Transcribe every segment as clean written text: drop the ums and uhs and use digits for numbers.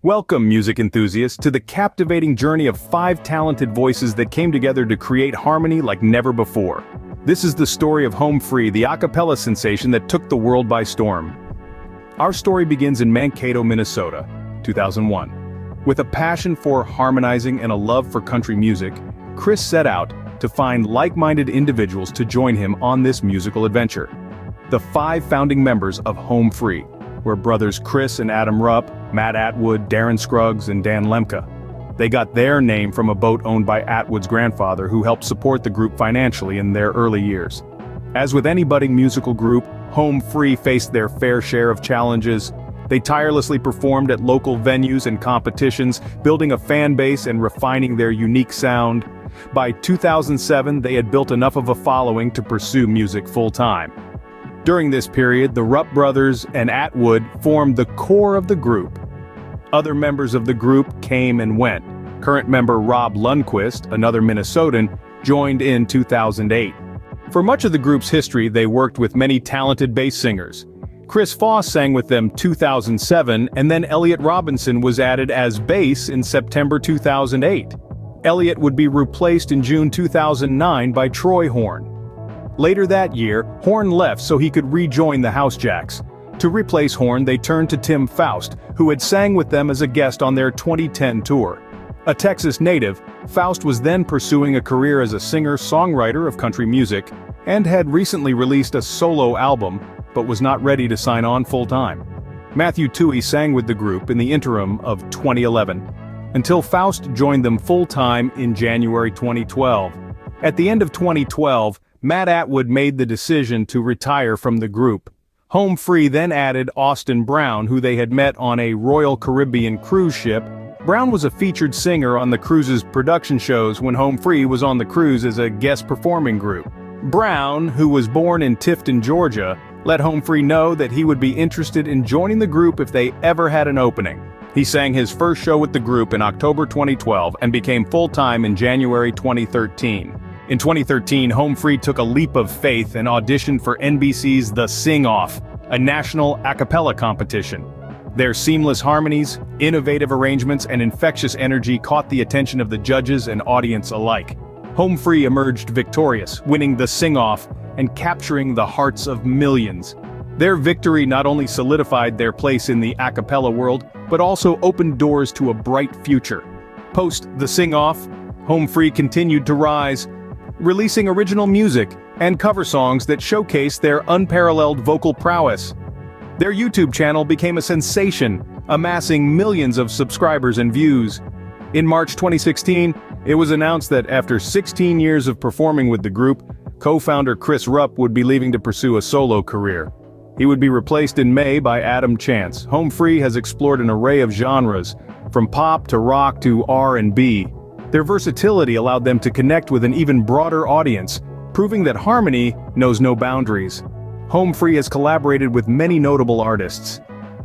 Welcome, music enthusiasts, to the captivating journey of 5 talented voices that came together to create harmony like never before. This is the story of Home Free, the a cappella sensation that took the world by storm. Our story begins in Mankato, Minnesota, 2001. With a passion for harmonizing and a love for country music, Chris set out to find like-minded individuals to join him on this musical adventure. The 5 founding members of Home Free were brothers Chris and Adam Rupp, Matt Atwood, Darren Scruggs, and Dan Lemke. They got their name from a boat owned by Atwood's grandfather, who helped support the group financially in their early years. As with any budding musical group, Home Free faced their fair share of challenges. They tirelessly performed at local venues and competitions, building a fan base and refining their unique sound. By 2007, they had built enough of a following to pursue music full-time. During this period, the Rupp brothers and Atwood formed the core of the group. Other members of the group came and went. Current member Rob Lundquist, another Minnesotan, joined in 2008. For much of the group's history, they worked with many talented bass singers. Chris Foss sang with them 2007, and then Elliot Robinson was added as bass in September 2008. Elliot would be replaced in June 2009 by Troy Horn. Later that year, Horn left so he could rejoin the Housejacks. To replace Horn, they turned to Tim Faust, who had sang with them as a guest on their 2010 tour. A Texas native, Faust was then pursuing a career as a singer-songwriter of country music, and had recently released a solo album, but was not ready to sign on full-time. Matthew Toohey sang with the group in the interim of 2011, until Faust joined them full-time in January 2012. At the end of 2012, Matt Atwood made the decision to retire from the group. Home Free then added Austin Brown, who they had met on a Royal Caribbean cruise ship. Brown was a featured singer on the cruise's production shows when Home Free was on the cruise as a guest performing group. Brown, who was born in Tifton, Georgia, let Home Free know that he would be interested in joining the group if they ever had an opening. He sang his first show with the group in October 2012 and became full-time in January 2013. In 2013, Home Free took a leap of faith and auditioned for NBC's The Sing-Off, a national a cappella competition. Their seamless harmonies, innovative arrangements, and infectious energy caught the attention of the judges and audience alike. Home Free emerged victorious, winning The Sing-Off and capturing the hearts of millions. Their victory not only solidified their place in the a cappella world, but also opened doors to a bright future. Post The Sing-Off, Home Free continued to rise, releasing original music and cover songs that showcase their unparalleled vocal prowess. Their YouTube channel became a sensation, amassing millions of subscribers and views. In March 2016, it was announced that after 16 years of performing with the group, co-founder Chris Rupp would be leaving to pursue a solo career. He would be replaced in May by Adam Chance. Home Free has explored an array of genres, from pop to rock to R&B. Their versatility allowed them to connect with an even broader audience, proving that harmony knows no boundaries. Home Free has collaborated with many notable artists.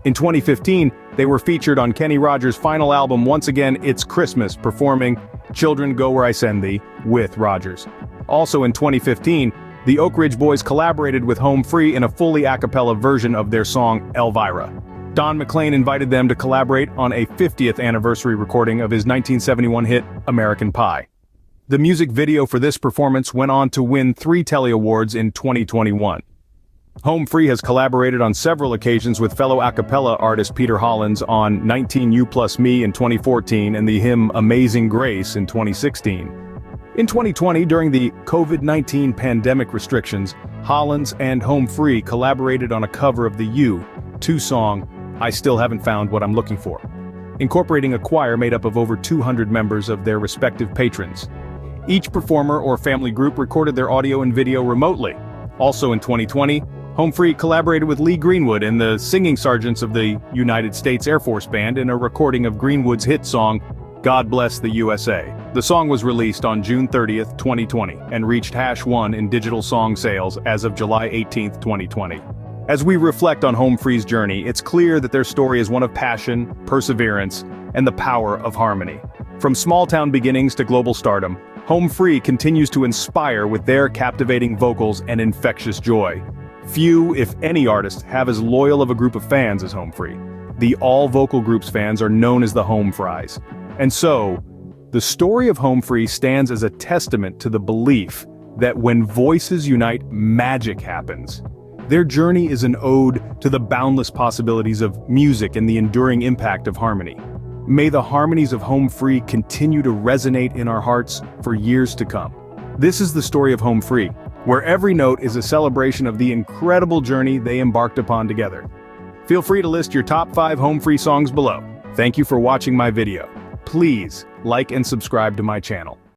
In 2015, they were featured on Kenny Rogers' final album Once Again It's Christmas, performing Children Go Where I Send Thee with Rogers. Also in 2015, the Oak Ridge Boys collaborated with Home Free in a fully a cappella version of their song Elvira. Don McLean invited them to collaborate on a 50th anniversary recording of his 1971 hit, American Pie. The music video for this performance went on to win 3 Telly Awards in 2021. Home Free has collaborated on several occasions with fellow a cappella artist Peter Hollins on 19 You Plus Me in 2014 and the hymn Amazing Grace in 2016. In 2020, during the COVID-19 pandemic restrictions, Hollins and Home Free collaborated on a cover of the U2 song, I Still Haven't Found What I'm Looking For, incorporating a choir made up of over 200 members of their respective patrons. Each performer or family group recorded their audio and video remotely. Also in 2020, Home Free collaborated with Lee Greenwood and the singing sergeants of the United States Air Force Band in a recording of Greenwood's hit song, God Bless the USA. The song was released on June 30th, 2020, and reached #1 in digital song sales as of July 18th, 2020. As we reflect on Home Free's journey, it's clear that their story is one of passion, perseverance, and the power of harmony. From small-town beginnings to global stardom, Home Free continues to inspire with their captivating vocals and infectious joy. Few, if any artists, have as loyal of a group of fans as Home Free. The all vocal groups fans are known as the Home Fries. And so, the story of Home Free stands as a testament to the belief that when voices unite, magic happens. Their journey is an ode to the boundless possibilities of music and the enduring impact of harmony. May the harmonies of Home Free continue to resonate in our hearts for years to come. This is the story of Home Free, where every note is a celebration of the incredible journey they embarked upon together. Feel free to list your top 5 Home Free songs below. Thank you for watching my video. Please like and subscribe to my channel.